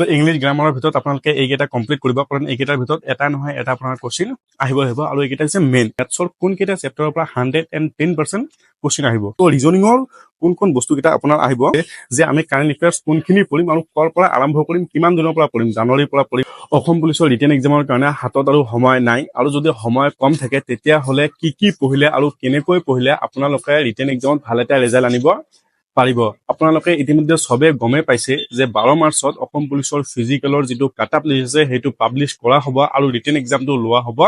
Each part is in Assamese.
তো ইংলিছ গ্ৰামাৰৰ ভিতৰত আপোনালোকে এইকেইটা কমপ্লিট কৰিব, কাৰণ এইকেইটাৰ ভিতৰত এটা নহয় এটা আপোনাৰ কোশ্চিন আহিব আৰু এইকেইটা হৈছে মেইন। মেথছৰ কোনকেইটা চেপ্টাৰৰ পৰা 110% কোশ্চিন আহিব। তো ৰিজনিঙৰ কোন বস্তুকেইটা আপোনাৰ আহিব, যে আমি কাৰেণ্ট এফেয়াৰ্ছ কোনখিনি পঢ়িম আৰু ক'ৰ পৰা আৰম্ভ কৰিম, কিমান দিনৰ পৰা পঢ়িম, জানুৱাৰীৰ পৰা পঢ়িম। অসম পুলিচৰ ৰিটেন এক্সামৰ কাৰণে হাতত আৰু সময় নাই, আৰু যদি সময় কম থাকে তেতিয়াহ'লে কি পঢ়িলে আৰু কেনেকৈ পঢ়িলে আপোনালোকে ৰিটেন এক্সামত ভাল এটা ৰিজাল্ট আনিব পাৰিব। আপোনালোকে ইতিমধ্যে সবে গমেই পাইছে যে 12 মাৰ্চত অসম পুলিচৰ ফিজিকেলৰ যিটো কাট-অফ লিষ্ট আছে সেইটো পাব্লিছ কৰা হ'ব আৰু ৰিটেন এক্সামটো লোৱা হ'ব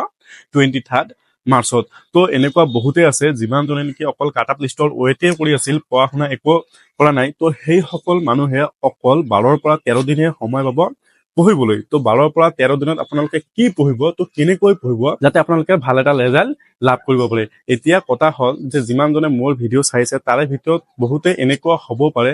23 মাৰ্চত। তো এনেকুৱা বহুতে আছে যিমানজনে নেকি অকল কাট-অফ লিষ্টৰ ৱেইটে কৰি আছিল, পঢ়া শুনা একো কৰা নাই। তো সেই সকল মানুহে অকল 12ৰ পৰা 13 দিনহে সময় পাব পঢ়িবলৈ। তো 12ৰ পৰা 13 দিনত আপোনালোকে কি পঢ়িব, তো কেনেকৈ পঢ়িব, যাতে আপোনালোকে ভাল এটা ৰিজাল্ট লাভ কৰিব পাৰে। এতিয়া কথা হ'ল যে যিমানজনে মোৰ ভিডিঅ' চাইছে তাৰে ভিতৰত বহুতে এনেকুৱা হ'ব পাৰে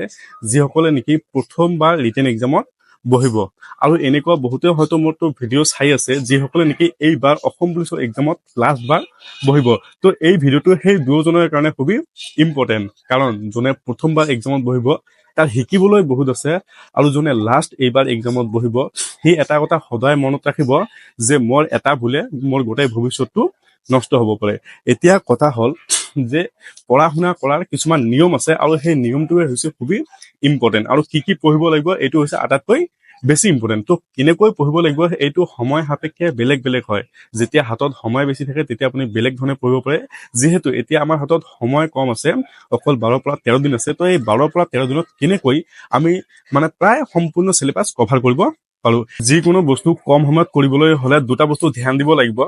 যিসকলে নেকি প্ৰথমবাৰ ৰিটেন এক্সামত বহিব, আৰু এনেকুৱা বহুতে হয়তো মোৰতো ভিডিঅ' চাই আছে যিসকলে নেকি এইবাৰ অসম পুলিচৰ এক্সামত লাষ্টবাৰ বহিব। তো এই ভিডিঅ'টো সেই দুজনৰ কাৰণে খুবেই ইম্পৰ্টেণ্ট, কাৰণ যোনে প্ৰথমবাৰ এক্সামত বহিব তাৰ শিকিবলৈ বহুত আছে, আৰু যোনে লাষ্ট এইবাৰ এক্সামত বহিব সি এটা কথা সদায় মনত ৰাখিব যে মোৰ এটা ভুলে মোৰ গোটেই ভৱিষ্যতটো নষ্ট হ'ব পাৰে। এতিয়া কথা হ'ল যে পঢ়া শুনা কৰাৰ কিছুমান নিয়ম আছে, আৰু সেই নিয়মটোৱে হৈছে খুবেই ইম্পৰ্টেণ্ট, আৰু কি পঢ়িব লাগিব এইটো হৈছে আটাইতকৈ বেছি ইম্পৰ্টেণ্ট। তো কেনেকৈ পঢ়িব লাগিব এইটো সময় সাপেক্ষে বেলেগ হয়। যেতিয়া হাতত সময় বেছি থাকে তেতিয়া আপুনি বেলেগ ধৰণে পঢ়িব পাৰে। যিহেতু এতিয়া আমাৰ হাতত সময় কম আছে, অকল 12ৰ পৰা 13 দিন আছে। তো এই 12ৰ পৰা 13 দিনত কেনেকৈ আমি প্ৰায় সম্পূৰ্ণ চিলেবাছ কভাৰ কৰিব পাৰো। যিকোনো বস্তু কম সময়ত কৰিবলৈ হলে দুটা বস্তু ধ্যান দিব লাগিব,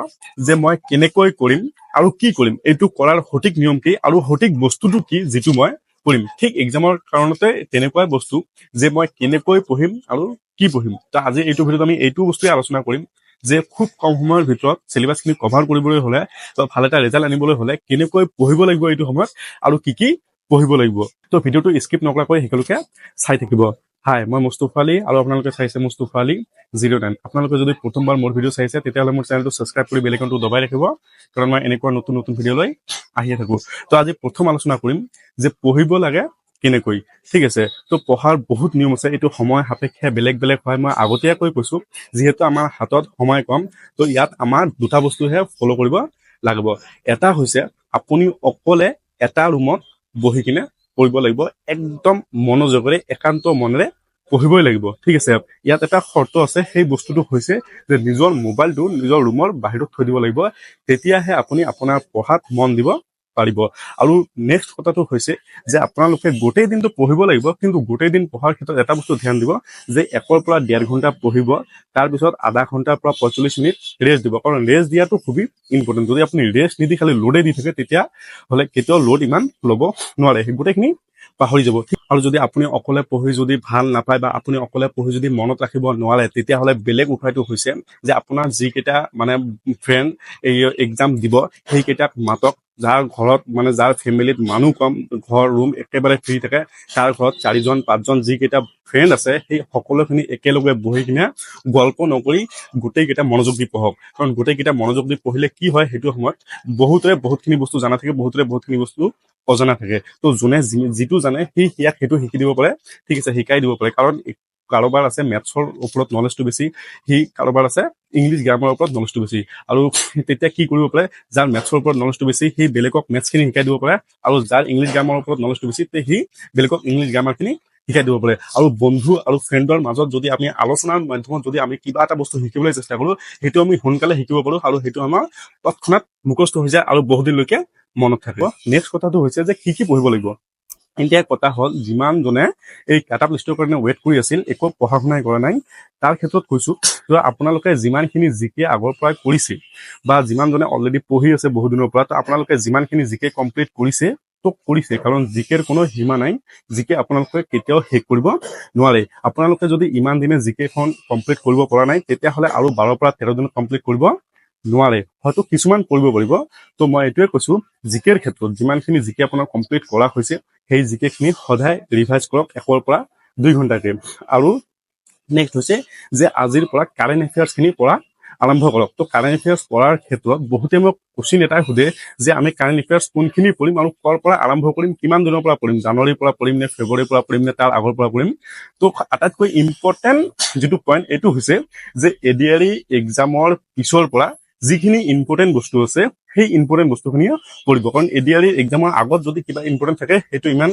যে মই কেনেকৈ কৰিম আৰু কি কৰিম, এইটো কৰাৰ সঠিক নিয়ম কি আৰু সঠিক বস্তুটো কি যিটো মই কৰিম। ঠিক এক্সামৰ কাৰণতে তেনেকুৱাই বস্তু, যে মই কেনেকৈ পঢ়িম আৰু কি পঢ়িম। তো আজি এইটো ভিডিঅ'ত আমি এইটো বস্তুৱে আলোচনা কৰিম, যে খুব কম সময়ৰ ভিতৰত চিলেবাছখিনি কভাৰ কৰিবলৈ হলে বা ভাল এটা ৰিজাল্ট আনিবলৈ হলে কেনেকৈ পঢ়িব লাগিব এইটো সময়ত, আৰু কি পঢ়িব লাগিব। তো ভিডিঅ'টো স্কিপ নকৰাকৈ সকলোকে চাই থাকিব। হাই, মই মুস্তফা আলী আৰু আপোনালোকে চাইছে মুস্তফা আলী 09। আপোনালোকে যদি প্ৰথমবাৰ মোৰ ভিডিঅ' চাইছে তেতিয়াহ'লে মোৰ চেনেলটো ছাবস্ক্ৰাইব কৰি বেল আইকনটো দবাই ৰাখিব, কাৰণ মই এনেকুৱা নতুন ভিডিঅ' লৈ আহিয়ে থাকো। তো আজি প্ৰথম আলোচনা কৰিম যে পঢ়িব লাগে কেনেকৈ। ঠিক আছে, তো পঢ়াৰ বহুত নিয়ম আছে, এইটো সময় সাপেক্ষে বেলেগ হয়। মই আগতীয়াকৈ কৈছো যিহেতু আমাৰ হাতত সময় কম, তো ইয়াত আমাৰ দুটা বস্তুহে ফ'ল' কৰিব লাগিব। এটা হৈছে আপুনি অকলে এটা ৰুমত বহি কিনে পঢ়িব লাগিব, একদম মনোযোগেৰে একান্ত মনেৰে পঢ়িবই লাগিব। ঠিক আছে, ইয়াত এটা শৰ্ত আছে, সেই বস্তুটো হৈছে যে নিজৰ মোবাইলটো নিজৰ ৰুমৰ বাহিৰত থৈ দিব লাগিব, তেতিয়াহে আপুনি আপোনাৰ পঢ়াত মন দিব পাৰিব। আৰু নেক্সট কথাটো হৈছে যে আপোনালোকে গোটেই দিনটো পঢ়িব লাগিব, কিন্তু গোটেই দিন পঢ়াৰ ক্ষেত্ৰত এটা বস্তু ধ্যান দিব, যে 1ৰ পৰা 1.5 ঘণ্টা পঢ়িব, তাৰপিছত আধা ঘণ্টাৰ পৰা 45 মিনিট ৰেষ্ট দিব। কাৰণ ৰেষ্ট দিয়াটো খুবেই ইম্পৰ্টেণ্ট। যদি আপুনি ৰেষ্ট নিদি খালি লোডে দি থাকে তেতিয়া হ'লে কেতিয়াও লোড ইমান ল'ব নোৱাৰে, সেই গোটেইখিনি পাহৰি যাব। আৰু যদি আপুনি অকলে পঢ়ি যদি ভাল নাপায় বা আপুনি অকলে পঢ়ি যদি মনত ৰাখিব নোৱাৰে, তেতিয়াহ'লে বেলেগ উপায়টো হৈছে যে আপোনাৰ যিকেইটা ফ্ৰেণ্ড এই এক্সাম দিব সেইকেইটাক মাতক, যাৰ ঘৰত যাৰ ফেমিলিত মানুহ কম, ঘৰ ৰুম একেবাৰে ফ্ৰী থাকে, তাৰ ঘৰত 4জন 5জন যিকেইটা ফ্ৰেণ্ড আছে সেই সকলোখিনি একেলগে বহি কিনে গল্প নকৰি গোটেইকেইটা মনোযোগ দি পঢ়ক। কাৰণ গোটেইকেইটা মনোযোগ দি পঢ়িলে কি হয়, সেইটো সময়ত বহুতৰে বহুতখিনি বস্তু জানা থাকে, বহুতৰে বহুতখিনি বস্তু অজনা থাকে। তো যোনে যিটো জানে সেইটো শিকি দিব পাৰে। ঠিক আছে, শিকাই দিব পাৰে। কাৰণ কাৰোবাৰ আছে মেথছৰ ওপৰত নলেজটো বেছি, কাৰোবাৰ আছে ইংলিছ গ্ৰামাৰৰ ওপৰত নলেজটো বেছি। আৰু তেতিয়া কি কৰিব পাৰে, যাৰ মেথছৰ ওপৰত নলেজটো বেছি সি বেলেগক মেথছখিনি শিকাই দিব পাৰে, আৰু যাৰ ইংলিছ গ্ৰামাৰৰ ওপৰত নলেজটো বেছি সি বেলেগক ইংলিছ গ্ৰামাৰখিনি শিকাই দিব পাৰে। আৰু বন্ধু আৰু ফ্ৰেণ্ডৰ মাজত যদি আমি আলোচনাৰ মাধ্যমত যদি আমি কিবা এটা বস্তু শিকিবলৈ চেষ্টা কৰো, সেইটো আমি সোনকালে শিকিব পাৰো, আৰু সেইটো আমাৰ তৎক্ষণাত মুখস্থ হৈ যায় আৰু বহুদিনলৈকে মনত থাকে। নেক্সট কথাটো হৈছে যে কি পঢ়িব লাগিব। এতিয়া কথা হ'ল যিমানজনে এই কাট-অফ লিষ্টৰ কাৰণে ৱেইট কৰি আছিল, একো পঢ়া শুনাই কৰা নাই, তাৰ ক্ষেত্ৰত কৈছো যে আপোনালোকে যিমানখিনি জিকে আগৰ পৰাই কৰিছে, বা যিমানজনে অলৰেডি পঢ়ি আছে বহুদিনৰ পৰা, তো আপোনালোকে যিমানখিনি জিকে কমপ্লিট কৰিছে তো কৰিছে, কাৰণ জিকেৰ কোনো সীমা নাই। জিকে আপোনালোকে কেতিয়াও শেষ কৰিব নোৱাৰে। আপোনালোকে যদি ইমান দিনে জিকেখন কমপ্লিট কৰিব পৰা নাই, তেতিয়াহ'লে আৰু 12ৰ পৰা 13 দিনত কমপ্লিট কৰিব নোৱাৰে। হয়তো কিছুমান কৰিব পাৰিব। তো মই এইটোৱে কৈছো, জিকেৰ ক্ষেত্ৰত যিমানখিনি জিকে আপোনাৰ কমপ্লিট কৰা হৈছে, সেই জিকেখিনি সদায় ৰিভাইজ কৰক 1ৰ পৰা 2 ঘণ্টাকে। আৰু নেক্সট হৈছে যে আজিৰ পৰা কাৰেণ্ট এফেয়াৰ্ছখিনি পঢ়া আৰম্ভ কৰক। তো কাৰেণ্ট এফেয়াৰ্ছ পঢ়াৰ ক্ষেত্ৰত বহুতে মোক কোশ্চিন এটাই সোধে যে আমি কাৰেণ্ট এফেয়াৰ্ছ কোনখিনি পঢ়িম আৰু ক'ৰ পৰা আৰম্ভ কৰিম, কিমান দিনৰ পৰা পঢ়িম, জানুৱাৰীৰ পৰা পঢ়িম নে ফেব্ৰুৱাৰীৰ পৰা পঢ়িম নে তাৰ আগৰ পৰা পঢ়িম। তো আটাইতকৈ ইম্পৰ্টেণ্ট যিটো পইণ্ট এইটো হৈছে যে এডিআৰই এক্সামৰ পিছৰ পৰা যিখিনি ইম্পৰ্টেণ্ট বস্তু আছে সেই ইম্পৰ্টেণ্ট বস্তুখিনি পঢ়িব। কাৰণ এডিআৰই এক্সামৰ আগত যদি কিবা ইম্পৰ্টেণ্ট থাকে সেইটো ইমান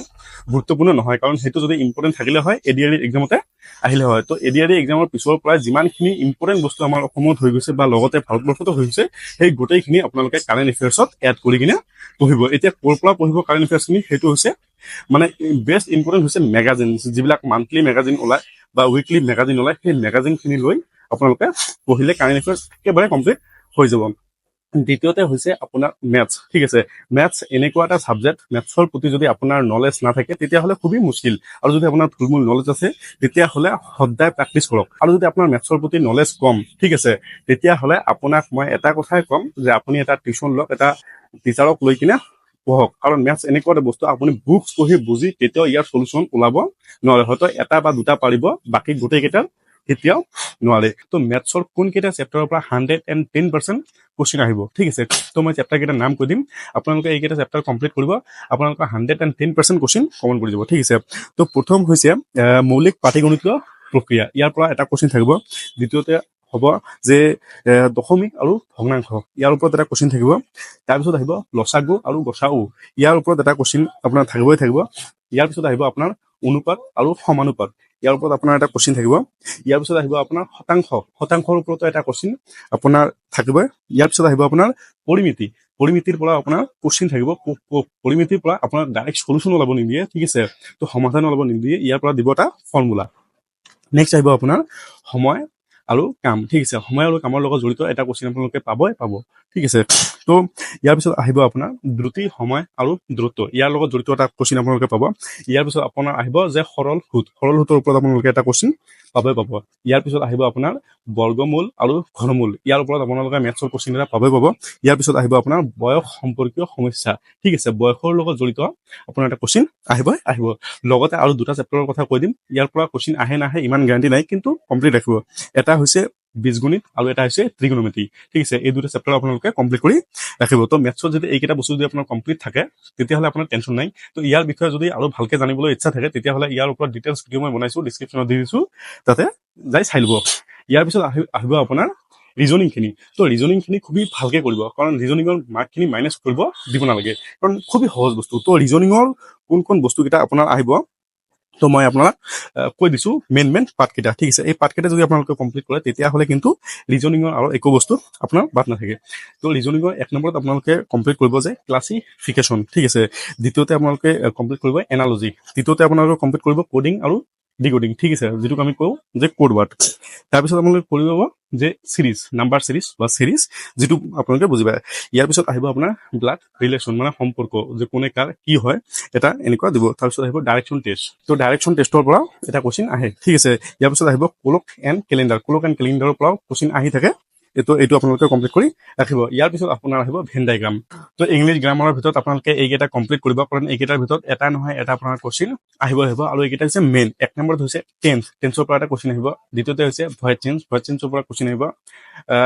গুৰুত্বপূৰ্ণ নহয়, কাৰণ সেইটো যদি ইম্পৰ্টেণ্ট থাকিলে হয় এডিআৰই এক্সামতে আহিলে হয়। তো এডিআৰই এক্সামৰ পিছৰ পৰা যিমানখিনি ইম্পৰ্টেণ্ট বস্তু আমাৰ অসমত হৈ গৈছে বা লগতে ভাৰতবৰ্ষতো হৈ গৈছে সেই গোটেইখিনি আপোনালোকে কাৰেণ্ট এফেয়াৰ্ছত এড কৰি কিনে পঢ়িব। এতিয়া ক'ৰ পৰা পঢ়িব কাৰেণ্ট এফেয়াৰ্ছখিনি সেইটো হৈছে মানে বেষ্ট ইম্পৰ্টেণ্ট হৈছে মেগাজিন, যিবিলাক মান্থলি মেগাজিন ওলায় বা উইকলি মেগাজিন ওলায়, সেই মেগাজিনখিনি লৈ আপোনালোকে পঢ়িলে কাৰেণ্ট এফেয়াৰ্ছ একেবাৰে কমপ্লিট হৈ যাব। দ্বিতীয়তে হৈছে আপোনাৰ মেথছ। ঠিক আছে, মেথছ এনেকুৱা এটা ছাবজেক্ট, মেথছৰ প্ৰতি যদি আপোনাৰ নলেজ নাথাকে তেতিয়াহ'লে খুবেই মুস্কিল, আৰু যদি আপোনাৰ থুলমূল নলেজ আছে তেতিয়াহ'লে সদায় প্ৰেক্টিচ কৰক। আৰু যদি আপোনাৰ মেথছৰ প্ৰতি নলেজ কম, ঠিক আছে, তেতিয়াহ'লে আপোনাক মই এটা কথাই ক'ম যে আপুনি এটা টিউশ্যন লওক, এটা টিচাৰক লৈ কিনে পঢ়ক। কাৰণ মেথছ এনেকুৱা এটা বস্তু আপুনি বুকছ পঢ়ি বুজি কেতিয়াও ইয়াৰ চলিউশ্যন ওলাব নোৱাৰে। হয়তো এটা বা দুটা পাৰিব, বাকী গোটেইকেইটাৰ কেতিয়াও নোৱাৰে। তো মেথছৰ কোনকেইটা চেপ্টাৰৰ পৰা 110% কুৱেশ্যন আহিব, ঠিক আছে। তো মই চেপ্টাৰ কেইটাৰ নাম কৈ দিম, আপোনালোকে এইকেইটা চেপ্টাৰ কমপ্লিট কৰিব, আপোনালোকৰ 110% কুৱেশ্যন কমন কৰি যাব, ঠিক আছে। তো প্ৰথম হৈছে মৌলিক পাটিগণিতীয় প্ৰক্ৰিয়া, ইয়াৰ পৰা এটা কুৱেশ্যন থাকিব। দ্বিতীয়তে হ'ব যে দশমিক আৰু ভগ্নাংশ, ইয়াৰ ওপৰত এটা কুৱেশ্যন থাকিব। তাৰপিছত আহিব লসাগু আৰু গসাউ, ইয়াৰ ওপৰত এটা কুৱেশ্যন আপোনাৰ থাকিব। ইয়াৰ পিছত আহিব আপোনাৰ অনুপাত আৰু সমানুপাত, ইয়াৰ ওপৰত আপোনাৰ এটা কুৱেশ্যন থাকিব। ইয়াৰ পিছত আহিব আপোনাৰ শতাংশৰ ওপৰতো এটা কুৱেশ্যন আপোনাৰ থাকিব। ইয়াৰ পিছত আহিব আপোনাৰ পৰিমিতিৰ পৰা আপোনাৰ কুৱেশ্যন থাকিব। পৰিমিতিৰ পৰা আপোনাৰ ডাইৰেক্ট সলিউশ্যন ওলাব নিদিয়ে, ঠিক আছে, তো সমাধান ওলাব নিদিয়ে, ইয়াৰ পৰা দিব এটা ফৰ্মুলা। নেক্সট আহিব আপোনাৰ সময় আৰু কাম, ঠিক আছে, সময় আৰু কামৰ লগত জড়িত এটা কুৱেশ্যন আপোনালোকে পাব, ঠিক আছে। তো ইয়াৰ পিছত আহিব আপোনাৰ দ্ৰুতি, সময় আৰু দূৰত্ব, ইয়াৰ লগত জড়িত এটা কুৱেশ্যন আপোনালোকে পাব। ইয়াৰ পিছত আপোনাৰ আহিব যে সৰল সুতৰ ওপৰত আপোনালোকে এটা কুৱেশ্যন পাব। ইয়াৰ পিছত আহিব আপোনাৰ বৰ্গমূল আৰু ঘনমূল, ইয়াৰ ওপৰত আপোনালোকে মেথছৰ কুৱেশ্যন এটা পাব। ইয়াৰ পিছত আহিব আপোনাৰ বয়স সম্পৰ্কীয় সমস্যা, ঠিক আছে, বয়সৰ লগত জড়িত আপোনাৰ এটা কুৱেশ্যন আহিব। লগতে আৰু দুটা চেপ্টাৰৰ কথা কৈ দিম, ইয়াৰ পৰা কুৱেশ্যন আহে নাহে ইমান গেৰাণ্টি নাই, কিন্তু কমপ্লিট ৰাখিব। এটা হৈছে বীজগণিত আৰু এটা হৈছে ত্ৰিগোণমিতি, ঠিক আছে। এই দুটা চেপ্টাৰ আপোনালোকে কমপ্লিট কৰি ৰাখিব। তো মেথছত যদি এইকেইটা বস্তু যদি আপোনাৰ কমপ্লিট থাকে তেতিয়াহ'লে আপোনাৰ টেনশ্যন নাই। তো ইয়াৰ বিষয়ে যদি আৰু ভালকে জানিবলৈ ইচ্ছা থাকে তেতিয়াহ'লে ইয়াৰ ওপৰত ডিটেইলছ ভিডিঅ' মই বনাইছোঁ, ডিছক্ৰিপশ্যনত দি দিছোঁ, তাতে যাই চাই ল'ব। ইয়াৰ পিছত আহিব আপোনাৰ ৰিজনিংখিনি। তো ৰিজনিংখিনি খুবেই ভালকে কৰিব, কাৰণ ৰিজনিঙৰ মাৰ্কখিনি মাইনাছ কৰিব দিব নালাগে, কাৰণ খুবেই সহজ বস্তু। তো ৰিজনিঙৰ কোন বস্তুকেইটা আপোনাৰ আহিব তো মই আপোনাক কৈ দিছোঁ মেইন পাৰ্টকেইটা, ঠিক আছে। এই পাৰ্টকেইটা যদি আপোনালোকে কমপ্লিট কৰে তেতিয়াহ'লে কিন্তু ৰিজনিঙৰ আৰু একো বস্তু আপোনাৰ বাদ নাথাকে। তো ৰিজনিঙৰ 1 নম্বৰত আপোনালোকে কমপ্লিট কৰিব যে ক্লাছিফিকেশ্যন, ঠিক আছে। দ্বিতীয়তে আপোনালোকে কমপ্লিট কৰিব এনালজি। তৃতীয়তে আপোনালোকে কমপ্লিট কৰিব কোডিং আৰু ডিকোডিং, ঠিক আছে, যিটোক আমি কওঁ যে কোড ৱাৰ্ড। তাৰপিছত আপোনালোকে কৰিব যে চিৰিজ, নাম্বাৰ চিৰিজ বা চিৰিজ, যিটো আপোনালোকে বুজি পায়। ইয়াৰ পিছত আহিব আপোনাৰ ব্লাড ৰিলেশ্যন, মানে সম্পৰ্ক, যে কোনে কাৰ কি হয়, এটা এনেকুৱা দিব। তাৰপিছত আহিব ডাইৰেকশ্যন টেষ্ট। তো ডাইৰেকশ্যন টেষ্টৰ পৰা এটা কুৱেশ্যন আহে, ঠিক আছে। ইয়াৰ পিছত আহিব কোলক এণ্ড কেলেণ্ডাৰৰ পৰাও কুৱেশ্যন আহি থাকে। এইটো আপোনালোকে কমপ্লিট কৰি ৰাখিব। ইয়াৰ পিছত আপোনাৰ আহিব ভেন ডাইগ্ৰাম। তো ইংলিছ গ্ৰামাৰৰ ভিতৰত আপোনালোকে এইকেইটা কমপ্লিট কৰিব, কাৰণ এইকেইটাৰ ভিতৰত এটা নহয় এটা আপোনাৰ কুৱেশ্যন আহিব। আৰু এইকেইটা হৈছে মেইন। 1 নম্বৰত হৈছে টেন্সৰ পৰা এটা কুৱেশ্যন আহিব। দ্বিতীয়তে হৈছে ভইচ চেঞ্জৰ পৰা কুৱেশ্যন আহিব।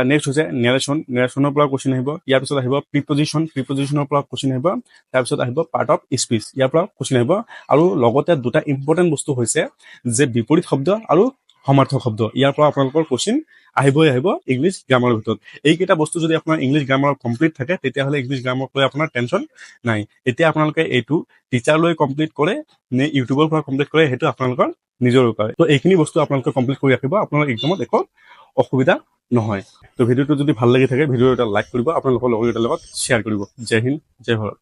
নেক্সট হৈছে নেৰেশ্যনৰ পৰা কুৱেশ্যন আহিব। ইয়াৰ পিছত আহিব প্ৰিপজিশ্যনৰ পৰা কুৱেশ্যন আহিব। তাৰপিছত আহিব পাৰ্ট অফ স্পীচ, ইয়াৰ পৰা কুৱেশ্যন আহিব। আৰু লগতে দুটা ইম্পৰ্টেণ্ট বস্তু হৈছে যে বিপৰীত শব্দ আৰু সমাৰ্থক শব্দ, ইয়াৰ পৰা আপোনালোকৰ কুৱেশ্যন আহিবই ইংলিছ গ্ৰামাৰৰ ভিতৰত। এইকেইটা বস্তু যদি আপোনাৰ ইংলিছ গ্ৰামাৰ কমপ্লিট থাকে তেতিয়াহ'লে ইংলিছ গ্ৰামাৰক লৈ আপোনাৰ টেনশ্যন নাই। এতিয়া আপোনালোকে এইটো টিচাৰ লৈ কমপ্লিট কৰে নে ইউটিউবৰ পৰা কমপ্লিট কৰে, সেইটো আপোনালোকৰ নিজৰ উপায়। তো এইখিনি বস্তু আপোনালোকে কমপ্লিট কৰি ৰাখিব, আপোনালোকৰ এক্সামত একো অসুবিধা নহয়। তো ভিডিঅ'টো যদি ভাল লাগি থাকে ভিডিঅ'টো এটা লাইক কৰিব, আপোনালোকৰ লগৰকেইটাৰ লগত শ্বেয়াৰ কৰিব। জয় হিন্দ, জয় ভাৰত।